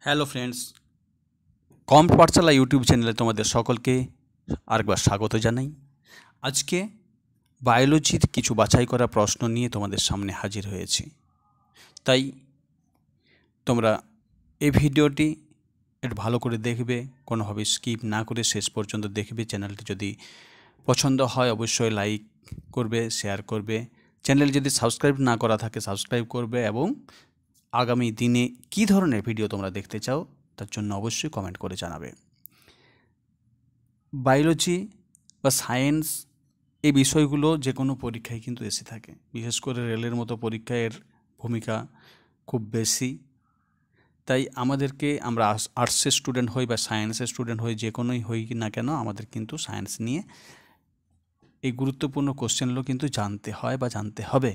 Hello friends, কম পাঠশালা YouTube চ্যানেলে তোমাদের সকলকে আরেকবার স্বাগত জানাই। আজকে বায়োলজির কিছু বাছাই করা প্রশ্ন নিয়ে তোমাদের সামনে হাজির হয়েছি। তাই তোমরা এই ভিডিওটি একটু ভালো করে দেখবে, কোনোভাবে স্কিপ না করে শেষ পর্যন্ত দেখবে। চ্যানেলটি যদি পছন্দ হয় অবশ্যই লাইক করবে, শেয়ার করবে। চ্যানেল যদি সাবস্ক্রাইব না করা থাকে সাবস্ক্রাইব করবে এবং আগামী দিনে কী ধরনের ভিডিও তোমরা দেখতে চাও তার জন্য অবশ্যই কমেন্ট করে জানাবে। বায়োলজি বা সায়েন্স এই বিষয়গুলো যে কোনো পরীক্ষায় কিন্তু এসে থাকে, বিশেষ করে রেলের মতো পরীক্ষায় এর ভূমিকা খুব বেশি। তাই আমাদেরকে, আমরা আর্টসের স্টুডেন্ট হই বা সায়েন্সের স্টুডেন্ট হই, যে কোনোই হই না কেন, আমাদের কিন্তু সায়েন্স নিয়ে এই গুরুত্বপূর্ণ কোশ্চেনগুলো কিন্তু জানতে হয় বা জানতে হবে।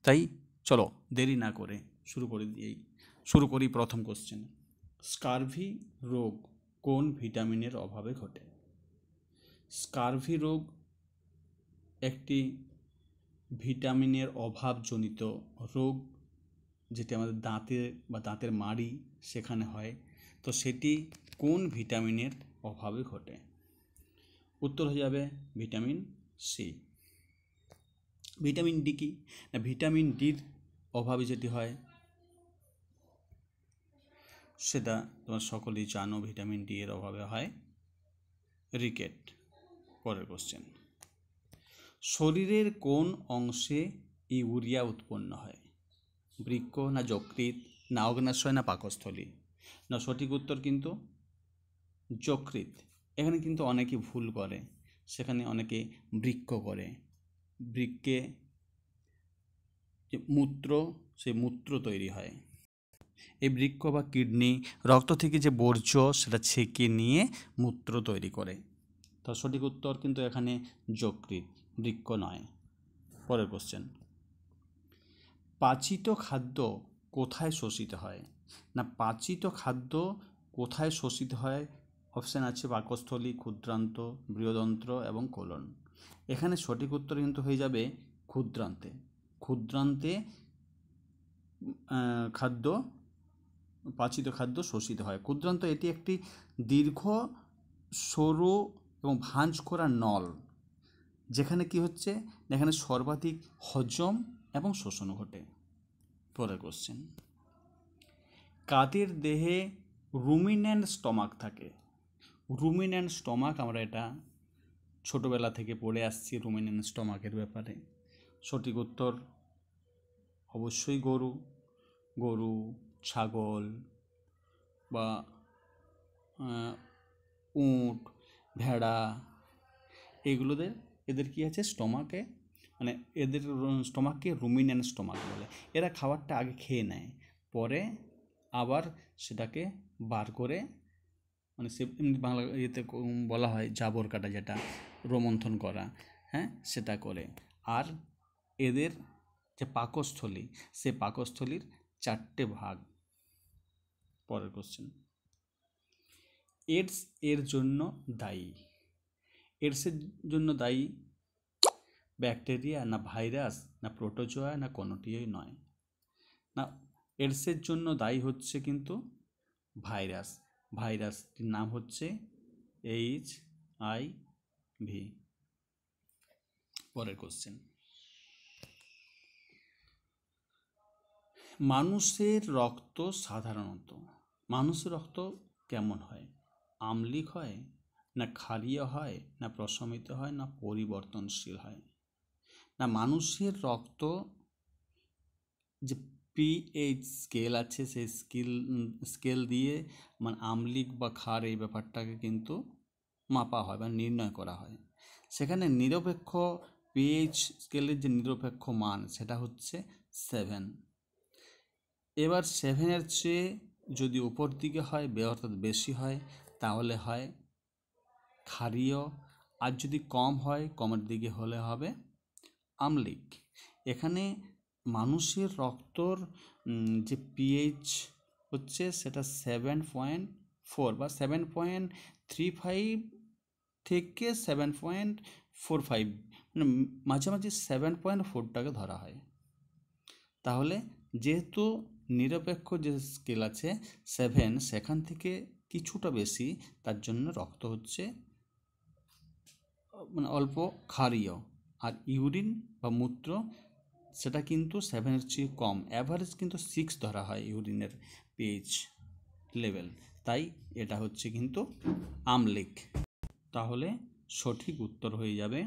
তাই চলো দেরি না করে শুরু করি প্রথম কোশ্চেন। স্কারভি রোগ কোন ভিটামিনের অভাবে ঘটে? স্কারভি রোগ একটি ভিটামিনের অভাবজনিত রোগ, যেটি আমাদের দাঁতে বা দাঁতের মাড়ি সেখানে হয়। তো সেটি কোন ভিটামিনের অভাবে ঘটে? উত্তর হয়ে যাবে ভিটামিন সি। ভিটামিন ডি কি না, ভিটামিন ডির অভাবে যেটি হয় সেটা তোমরা সকলেই জানো। ভিটামিন ডি এর অভাবে হয় রিকেট। পরের কোশ্চেন, শরীরের কোন অংশে ইউরিয়া উৎপন্ন হয়? বৃক্ক না যকৃৎ না অগ্ন্যাশয় না পাকস্থলী? না, সঠিক উত্তর কিন্তু যকৃৎ। এখানে কিন্তু অনেকে ভুল করে, সেখানে অনেকে বৃক্ক করে। বৃক্কে যে মূত্র, সেই মূত্র তৈরি হয়। এই বৃক্ক বা কিডনি রক্ত থেকে যে বর্জ্য সেটা ছেঁকে নিয়ে মূত্র তৈরি করে। তো সঠিক উত্তর কিন্তু এখানে যকৃৎ, বৃক্ক নয়। পরের কোশ্চেন, পাচিত খাদ্য কোথায় শোষিত হয়? না, পাচিত খাদ্য কোথায় শোষিত হয়? অপশান আছে পাকস্থলী, ক্ষুদ্রান্ত, বৃহদন্ত্র এবং কোলন। এখানে সঠিক উত্তর কিন্তু হয়ে যাবে ক্ষুদ্রান্তে। ক্ষুদ্রান্তে পাচিত খাদ্য শোষিত হয়। ক্ষুদ্রান্ত এটি একটি দীর্ঘ, সরু এবং ভাঁজ করা নল, যেখানে কি হচ্ছে, এখানে সর্বাধিক হজম এবং শোষণ ঘটে। পরের কোশ্চেন, কাদের দেহে রুমিন্যান্ট স্টমাক থাকে? রুমিন্যান্ট স্টমাক, আমরা এটা ছোটোবেলা থেকে পড়ে আসছি রুমিন্যান্ট স্টমাকের ব্যাপারে। সঠিক উত্তর অবশ্যই গরু, ছাগল বা উট, ভেড়া, এদের কি আছে স্টমাকে, মানে এদের স্টমাককে রুমিন্যান্ট স্টমাক বলে। এরা খাবারটা আগে খেয়ে নেয়, পরে আবার সেটাকে বার করে, মানে সে বাংলা ইয়েতে বলা হয় জাবর কাটা, যেটা রোমন্থন করা, হ্যাঁ, সেটা করে। আর এদের যে পাকস্থলী, সে পাকস্থলীর 4টে ভাগ। পরের কোশ্চেন, এডস এর জন্য দায়ী? এডসের জন্য দায়ী ব্যাকটেরিয়া না ভাইরাস না প্রোটোজোয়া না কোনোটিই নয়? না, এডসের জন্য দায়ী হচ্ছে কিন্তু ভাইরাস। ভাইরাসটির নাম হচ্ছে HIV। পরের কোশ্চেন, মানুষের রক্ত কেমন হয়? আম্লিক হয় না ক্ষারীয় হয় না প্রশমিত হয় না পরিবর্তনশীল হয়? না, মানুষের রক্ত যে পিএইচ স্কেল আছে, সেই স্কেল দিয়ে মানে আম্লিক বা ক্ষার এই ব্যাপারটাকে কিন্তু মাপা হয় বা নির্ণয় করা হয়। সেখানে নিরপেক্ষ পিএইচ স্কেলের যে নিরপেক্ষ মান সেটা হচ্ছে 7। এবার 7-এর চেয়ে যদি উপর দিকে হয়, অর্থাৎ বেশি হয়, তাহলে হয় ক্ষারীয়, আর যদি কম হয়, কমের দিকে হলে হবে আম্লিক। এখানে মানুষের রক্তর যে পিএইচ হচ্ছে সেটা 7.4 বা 7.35 থেকে 7.45, মানে মাঝামাঝি 7.4টাকে ধরা হয়। তাহলে যেহেতু নিরপেক্ষ যে স্কেল আছে 7, সেখান থেকে কিছুটা বেশি, তার জন্য রক্ত হচ্ছে মানে অল্প ক্ষারীয়। আর ইউরিন বা মূত্র সেটা কিন্তু 7-এর চেয়ে কম, অ্যাভারেজ কিন্তু 6 ধরা হয় ইউরিনের পিএইচ লেভেল, তাই এটা হচ্ছে কিন্তু আম্লিক। তাহলে সঠিক উত্তর হয়ে যাবে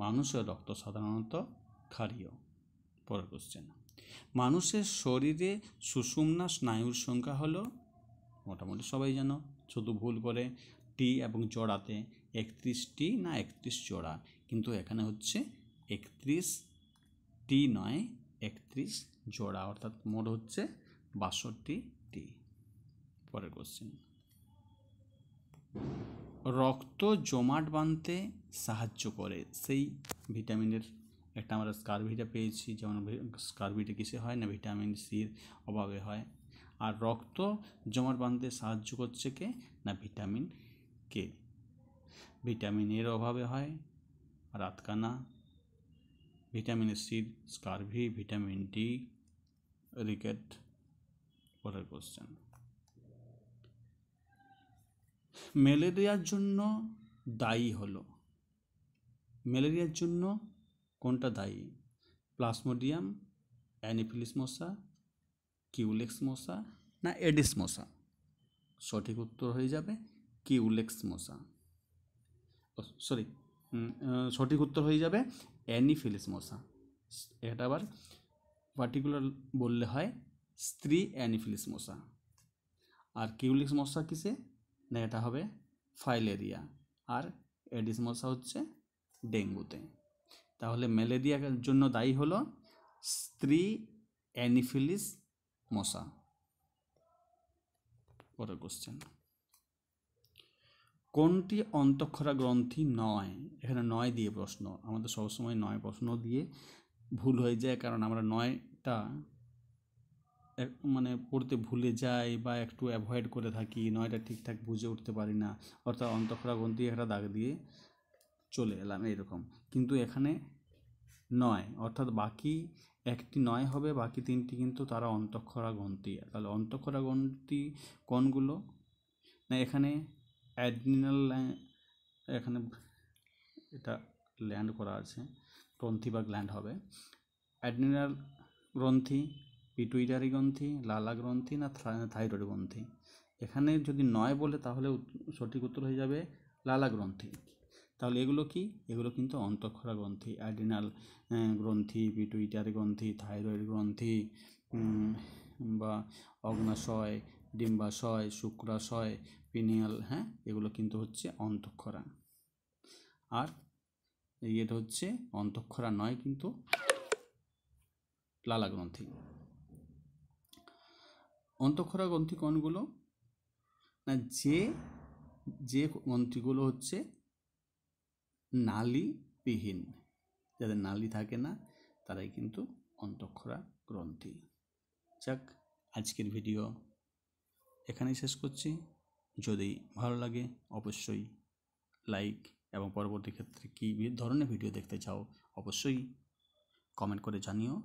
মানুষের রক্ত সাধারণত ক্ষারীয়। পরের কোশ্চেন, মানুষের শরীরে সুষুম্না স্নায়ুর সংখ্যা হলো, মোটামুটি সবাই জানো, শুধু ভুল করে টি এবং জোড়াতে 31টি না 31 জোড়া, কিন্তু এখানে হচ্ছে 31টি নয় 31 জোড়া, অর্থাৎ মোট হচ্ছে 62টি। পরের কোশ্চেন, রক্ত জমাট বাঁধতে সাহায্য করে সেই ভিটামিনের একটা আমরা স্কারভিটা পেয়েছি, যেমন স্কারভিটা কিসে হয় না ভিটামিন সির অভাবে হয়। আর রক্ত জমাট বাঁধতে সাহায্য করছে কে না ভিটামিন কে। ভিটামিন এর অভাবে হয় রাতকানা, vitamin C scurvy, vitamin D rickets. পরের কোশ্চেন, ম্যালেরিয়ার জন্য দায়ী হলো, ম্যালেরিয়ার জন্য কোনটা দায়ী? প্লাজমোডিয়াম, অ্যানোফিলিস মশা, কিউলেক্স মশা না এডিস মশা? সঠিক উত্তর হয়ে যাবে কিউলেক্স মশা, সরি সঠিক উত্তর হয়ে যাবে অ্যানোফিলিস মশা। এটা আবার পার্টিকুলার বললে হয় স্ত্রী অ্যানোফিলিস মশা। আর কিউলেক্স মশা কিসে না এটা হবে ফাইলেরিয়া, আর এডিস মশা হচ্ছে ডেঙ্গুতে। তাহলে ম্যালেরিয়ার জন্য দায়ী হলো স্ত্রী অ্যানোফিলিস মশা। পরের কোশ্চেন, কোনটি অন্তঃক্ষরা গ্রন্থি নয়? এখানে 9 দিয়ে প্রশ্ন, আমাদের সবসময় 9 প্রশ্ন দিয়ে ভুল হয়ে যায়, কারণ আমরা 9টা মানে পড়তে ভুলে যাই বা একটু অ্যাভয়েড করে থাকি, 9টা ঠিকঠাক বুঝে উঠতে পারি না, অর্থাৎ অন্তঃক্ষরা গ্রন্থি একটা দাগ দিয়ে চলে এলাম এরকম। কিন্তু এখানে 9, অর্থাৎ বাকি একটি 9 হবে, বাকি 3টি কিন্তু তারা অন্তঃক্ষরা গ্রন্থি। তাহলে অন্তঃক্ষরা গ্রন্থি কোনগুলো না এখানে অ্যাড্রিনাল, এখানে এটা ল্যান্ড করা আছে, গ্রন্থি বা গ্ল্যান্ড হবে। অ্যাড্রিনাল গ্রন্থি, পিটুইটারি গ্রন্থি, লালা গ্রন্থি না থাইরয়েড গ্রন্থি? এখানে যদি 9 বলে তাহলে সঠিক উত্তর হয়ে যাবে লালা গ্রন্থি। তাহলে এগুলো কি? এগুলো কিন্তু অন্তঃক্ষরা গ্রন্থি, অ্যাড্রিনাল গ্রন্থি, পিটুইটারি গ্রন্থি, থাইরয়েড গ্রন্থি বা অগ্নাশয়, ডিম্বাশয়, শুক্রাশয়, পিনিয়াল, হ্যাঁ, এগুলো কিন্তু হচ্ছে অন্তঃক্ষরা। আর এটা হচ্ছে অন্তঃক্ষরা নয়, কিন্তু লালা গ্রন্থি। অন্তঃক্ষরা গ্রন্থি কোনগুলো না যে গ্রন্থিগুলো হচ্ছে নালীবিহীন, যাদের নালী থাকে না তারাই কিন্তু অন্তঃক্ষরা গ্রন্থি। যাক, আজকের ভিডিও এখানেই শেষ করছি। যদি ভালো লাগে অবশ্যই লাইক, এবং পরবর্তী ক্ষেত্রে কী ধরনের ভিডিও দেখতে চাও অবশ্যই কমেন্ট করে জানিও।